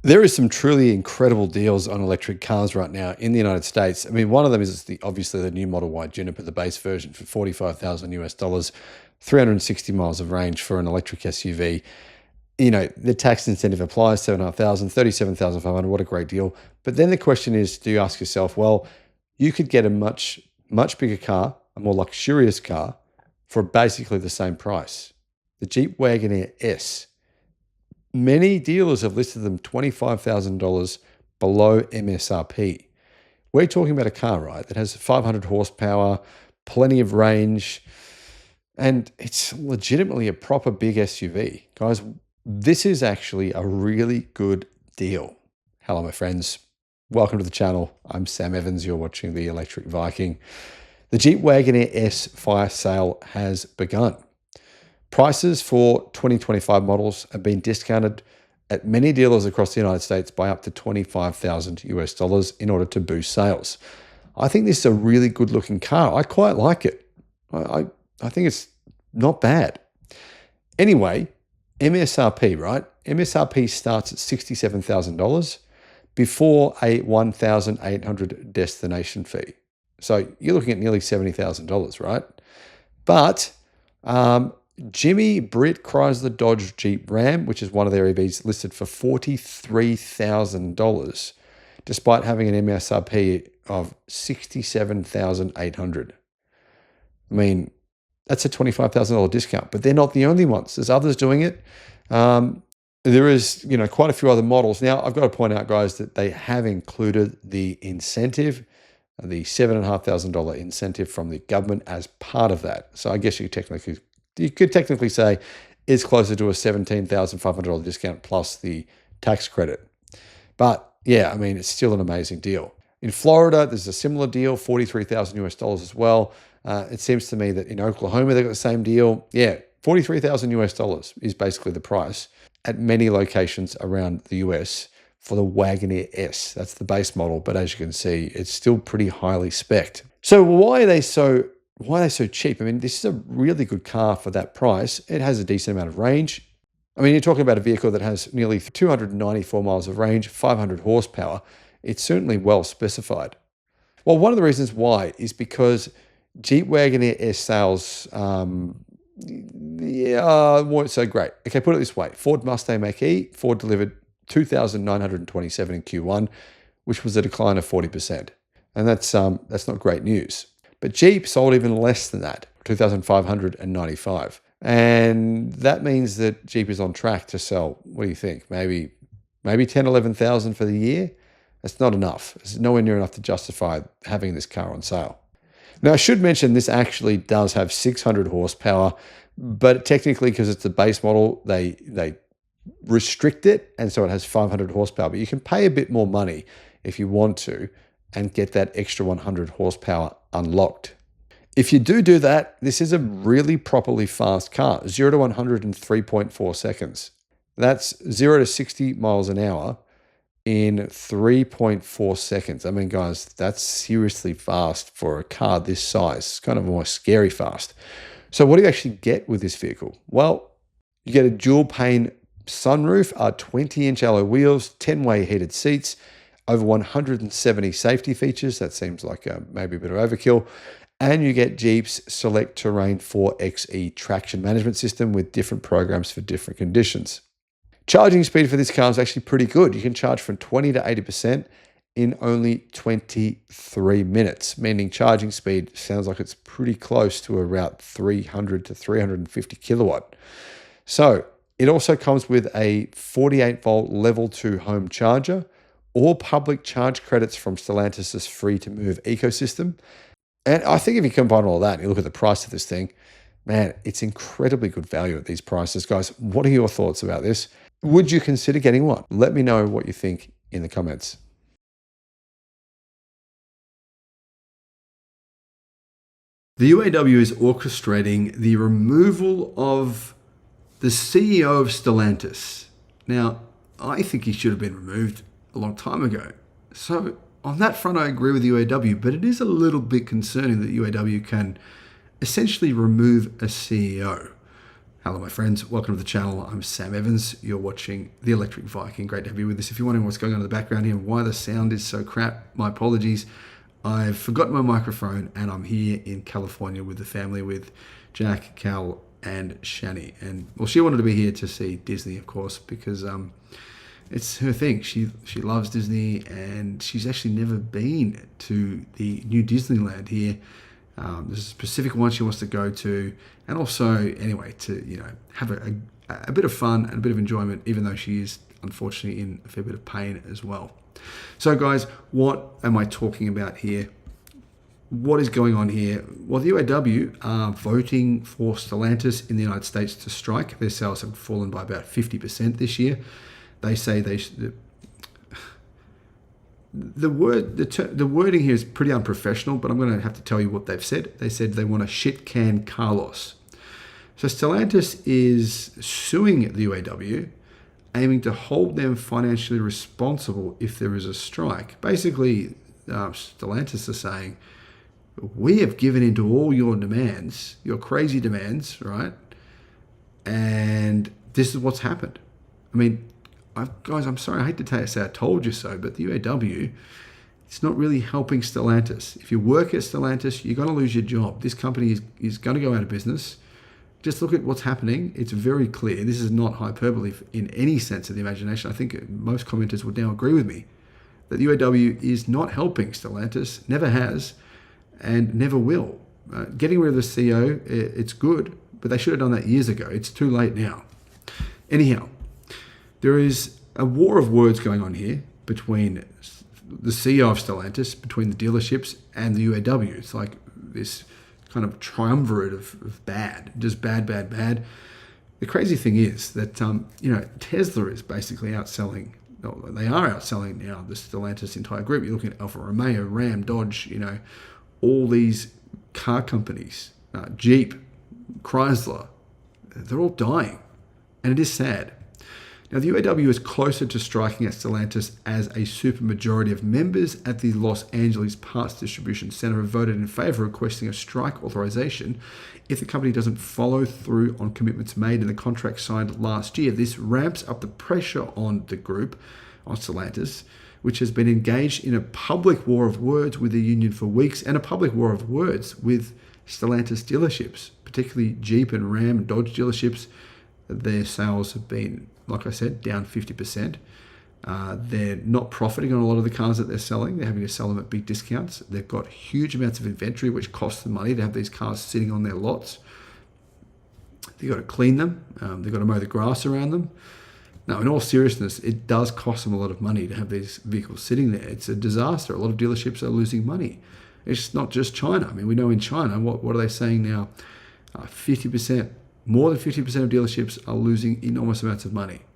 There is some truly incredible deals on electric cars right now in the United States. I mean, one of them is obviously the new Model Y Juniper, the base version for 45,000 US dollars, 360 miles of range for an electric SUV. You know, the tax incentive applies, 7,500, 37,500. What a great deal. But then the question is, do you ask yourself, well, you could get a much bigger car, a more luxurious car for basically the same price. The Jeep Wagoneer S. Many dealers have listed them $25,000 below MSRP. We're talking about a car, right, that has 500 horsepower, plenty of range, and it's legitimately a proper big SUV. Guys, this is actually a really good deal. Hello, my friends. Welcome to the channel. I'm Sam Evans. You're watching the Electric Viking. The Jeep Wagoneer S fire sale has begun. Prices for 2025 models have been discounted at many dealers across the United States by up to 25,000 US dollars in order to boost sales. I think this is a really good looking car. I quite like it. I think it's not bad. Anyway, MSRP, right? MSRP starts at $67,000 before a $1,800 destination fee. So you're looking at nearly $70,000, right? But Jimmy Britt Chrysler Dodge Jeep Ram, which is one of their EVs, listed for $43,000, despite having an MSRP of $67,800. I mean, that's a $25,000 discount, but they're not the only ones. There's others doing it. There is, quite a few other models. Now, I've got to point out, guys, that they have included the incentive, the $7,500 incentive from the government as part of that. So I guess you could technically say it's closer to a $17,500 discount plus the tax credit. But yeah, I mean, it's still an amazing deal. In Florida, there's a similar deal, 43,000 US dollars as well. It seems to me that in Oklahoma, they've got the same deal. Yeah, 43,000 US dollars is basically the price at many locations around the US for the Wagoneer S. That's the base model, but as you can see, it's still pretty highly spec'd. So why are they so cheap? I mean, this is a really good car for that price. It has a decent amount of range. I mean, you're talking about a vehicle that has nearly 294 miles of range, 500 horsepower. It's certainly well specified. Well, one of the reasons why is because Jeep Wagoneer S sales weren't so great. Okay, put it this way. Ford Mustang Mach-E, Ford delivered 2,927 in Q1, which was a decline of 40%. And that's not great news. But Jeep sold even less than that, 2,595. And that means that Jeep is on track to sell, what do you think, maybe 10, 11,000 for the year? That's not enough. It's nowhere near enough to justify having this car on sale. Now, I should mention this actually does have 600 horsepower, but technically, because it's a base model, they restrict it, and so it has 500 horsepower. But you can pay a bit more money if you want to and get that extra 100 horsepower unlocked. If you do that, this is a really properly fast car. 0 to 100 in 3.4 seconds. That's 0 to 60 miles an hour in 3.4 seconds. I mean, guys, that's seriously fast for a car this size. It's kind of more scary fast. So what do you actually get with this vehicle? Well, you get a dual pane sunroof, 20-inch alloy wheels, 10-way heated seats, over 170 safety features. That seems like maybe a bit of overkill. And you get Jeep's Select Terrain 4xe traction management system with different programs for different conditions. Charging speed for this car is actually pretty good. You can charge from 20 to 80% in only 23 minutes, meaning charging speed sounds like it's pretty close to around 300 to 350 kilowatt. So it also comes with a 48-volt level 2 home charger, or public charge credits from Stellantis' Free to Move ecosystem. And I think if you combine all that and you look at the price of this thing, man, it's incredibly good value at these prices. Guys, what are your thoughts about this? Would you consider getting one? Let me know what you think in the comments. The UAW is orchestrating the removal of the CEO of Stellantis. Now, I think he should have been removed a long time ago. So on that front, I agree with UAW, but it is a little bit concerning that UAW can essentially remove a CEO. Hello, my friends. Welcome to the channel. I'm Sam Evans. You're watching the Electric Viking. Great to have you with us. If you're wondering what's going on in the background here and why the sound is so crap, my apologies. I've forgotten my microphone and I'm here in California with the family, with Jack, Cal, and Shanny. And well, she wanted to be here to see Disney, of course, because it's her thing. She loves Disney, and she's actually never been to the new Disneyland here. There's a specific one she wants to go to, and also, anyway, to have a bit of fun and a bit of enjoyment, even though she is unfortunately in a fair bit of pain as well. So, guys, what am I talking about here? What is going on here? Well, the UAW are voting for Stellantis in the United States to strike. Their sales have fallen by about 50% this year. They say the wording here is pretty unprofessional, but I'm going to have to tell you what they've said. They said they want to shit can Carlos. So Stellantis is suing the UAW, aiming to hold them financially responsible if there is a strike. Basically, Stellantis are saying, we have given in to all your demands, your crazy demands, right? And this is what's happened. I mean, guys, I'm sorry, I hate to say I told you so, but the UAW, it's not really helping Stellantis. If you work at Stellantis, you're going to lose your job. This company is going to go out of business. Just look at what's happening. It's very clear. This is not hyperbole in any sense of the imagination. I think most commenters would now agree with me that the UAW is not helping Stellantis, never has, and never will. Getting rid of the CEO, it's good, but they should have done that years ago. It's too late now. Anyhow, there is a war of words going on here between the CEO of Stellantis, between the dealerships and the UAW. It's like this kind of triumvirate of bad, just bad, bad, bad. The crazy thing is that, Tesla is basically outselling, they are outselling now the Stellantis entire group. You're looking at Alfa Romeo, Ram, Dodge, all these car companies, Jeep, Chrysler, they're all dying. And it is sad. Now, the UAW is closer to striking at Stellantis as a supermajority of members at the Los Angeles Parts Distribution Center have voted in favor of requesting a strike authorization if the company doesn't follow through on commitments made in the contract signed last year. This ramps up the pressure on the group, on Stellantis, which has been engaged in a public war of words with the union for weeks, and a public war of words with Stellantis dealerships, particularly Jeep and Ram and Dodge dealerships. Their sales have been, like I said, down 50%. They're not profiting on a lot of the cars that they're selling. They're having to sell them at big discounts. They've got huge amounts of inventory, which costs them money to have these cars sitting on their lots. They've got to clean them. They've got to mow the grass around them. Now, in all seriousness, it does cost them a lot of money to have these vehicles sitting there. It's a disaster. A lot of dealerships are losing money. It's not just China. I mean, we know in China, what are they saying now? 50%. More than 50% of dealerships are losing enormous amounts of money.